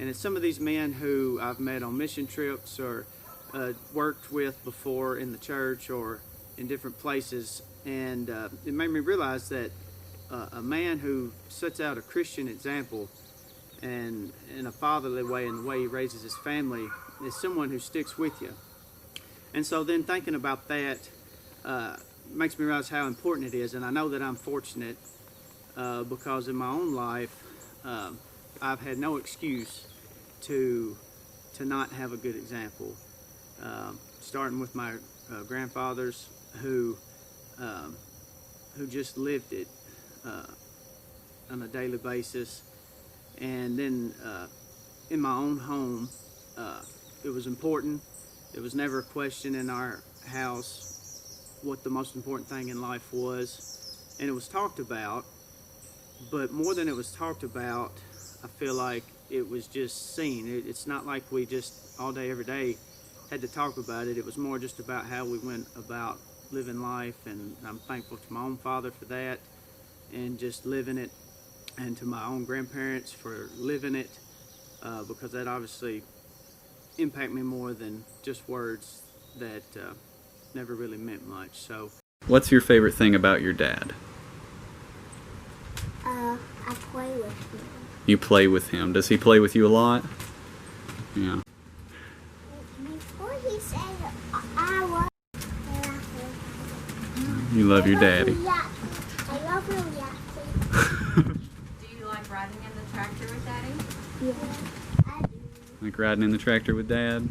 And it's some of these men who I've met on mission trips or worked with before in the church or in different places. And it made me realize that a man who sets out a Christian example and in a fatherly way in the way he raises his family is someone who sticks with you. And so then thinking about that makes me realize how important it is. And I know that I'm fortunate because in my own life I've had no excuse to not have a good example. Starting with my grandfathers who just lived it on a daily basis, and then in my own home, it was important. There was never a question in our house what the most important thing in life was, and it was talked about. But more than it was talked about, I feel like it was just seen. It's not like we just all day, every day had to talk about it. It was more just about how we went about living life, and I'm thankful to my own father for that and just living it, and to my own grandparents for living it, because that obviously impacted me more than just words that never really meant much. So, what's your favorite thing about your dad? I play with him. You play with him. Does he play with you a lot? Yeah. Before he said I love You love your daddy. I love him, Do you like riding in the tractor with Daddy? yeah. I do. Like riding in the tractor with Dad?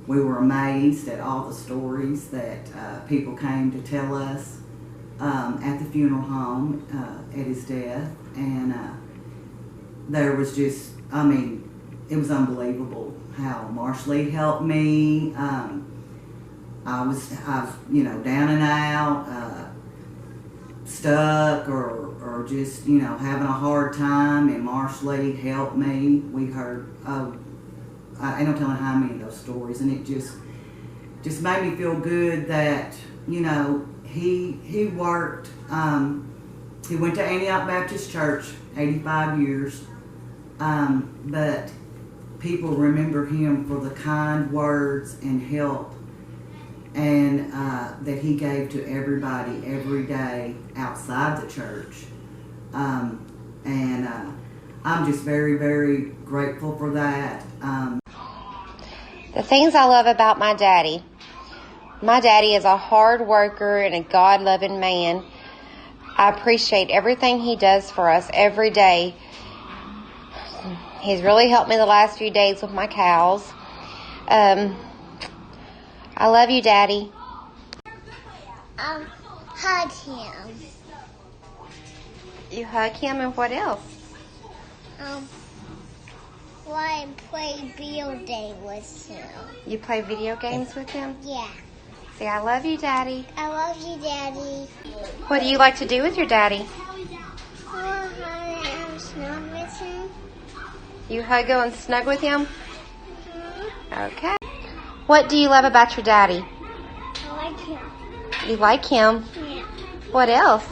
We were amazed at all the stories that people came to tell us at the funeral home at his death, and there was just, I mean, it was unbelievable how Marshall helped me. I was, you know, down and out, stuck, or just, you know, having a hard time, and Marshall helped me. We heard, I ain't no telling how many of those stories, and it just made me feel good that, you know, he worked, he went to Antioch Baptist Church, 85 years, but people remember him for the kind words and help and that he gave to everybody every day outside the church. And I'm just very, very grateful for that. The things I love about my daddy. My daddy is a hard worker and a God-loving man. I appreciate everything he does for us every day. He's really helped me the last few days with my cows. I love you, Daddy. Hug him. You hug him, and what else? Why play video game with him? You play video games with him? Yeah. Say, I love you, Daddy. I love you, Daddy. What do you like to do with your daddy? I'm snug with him. You huggle and snug with him? Okay. What do you love about your daddy? I like him. You like him? Yeah. What else?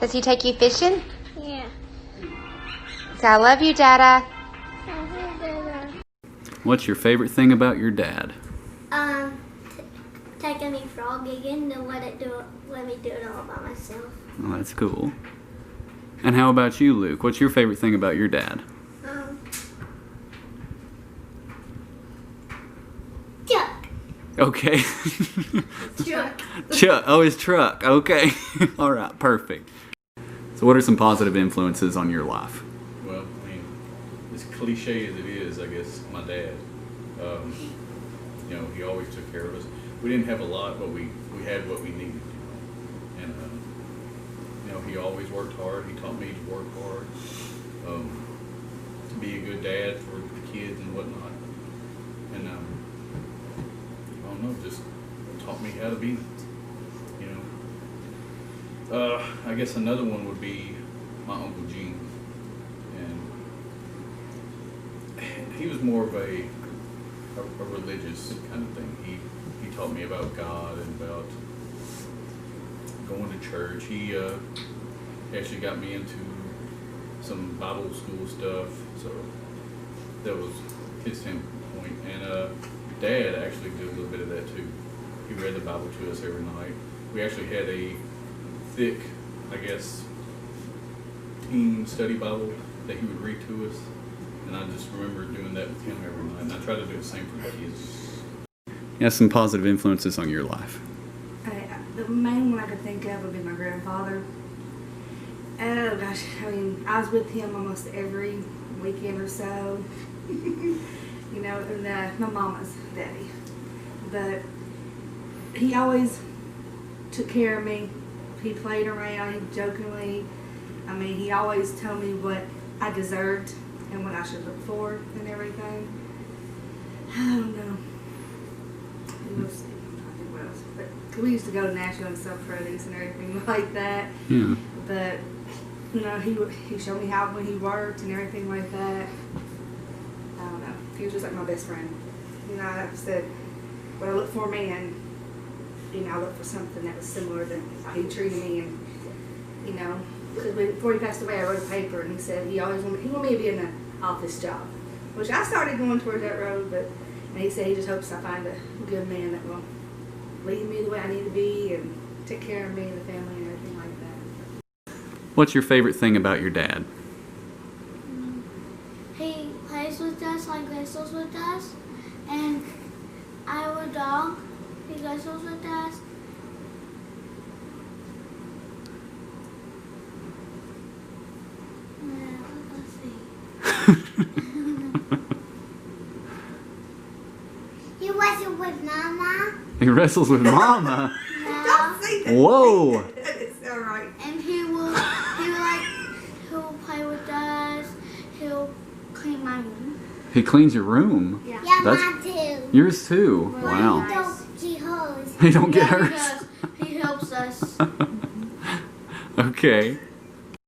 Does he take you fishing? Yeah. Say, I love you, Dada. What's your favorite thing about your dad? Taking me frog gigging and let me do it all by myself. Oh, that's cool. And how about you, Luke? What's your favorite thing about your dad? Chuck. Okay. Chuck. Chuck. Oh, his truck. Okay. All right. Perfect. So what are some positive influences on your life? Well, I mean, as cliche as it is, I guess my dad, you know, he always took care of us. We didn't have a lot, but we had what we needed, you know. And, you know, he always worked hard. He taught me to work hard, to be a good dad for the kids and whatnot. And, I don't know, just taught me how to be, you know. I guess another one would be my Uncle Gene. And he was more of a religious kind of thing. He taught me about God and about going to church. He actually got me into some Bible school stuff. So that was his standpoint. And Dad actually did a little bit of that too. He read the Bible to us every night. We actually had a thick, I guess, teen study Bible that he would read to us. And I just remember doing that with him every night. And I try to do the same for the kids. Yeah, some positive influences on your life. The main one I could think of would be my grandfather. Oh gosh, I mean, I was with him almost every weekend or so. You know, and my mama's daddy. But he always took care of me. He played around, he jokingly. I mean, he always told me what I deserved and what I should look for and everything. I don't know. We'll see. I think what else. But we used to go to Nashville and sell produce and everything like that. Yeah. But you know, he showed me how when he worked and everything like that. I don't know. He was just like my best friend. You know, like I said, when I look for a man, you know, I look for something that was similar to how he treated me, and you know, because before he passed away, I wrote a paper, and he said he wanted me to be in an office job, which I started going towards that road, but and he said he just hopes I find a good man that will lead me the way I need to be and take care of me and the family and everything like that. What's your favorite thing about your dad? He plays with us, like whistles with us, and I have a dog. He whistles with us. Let's see. He whistles with Mama. He wrestles with Mama. Don't say that. Whoa. It's all right. And he'll play with us. He'll clean my room. He cleans your room. Yeah, That's- mine too. Yours too. He Wow. don't get hurt. He don't get Yeah, hurt. he does. He helps us. Okay.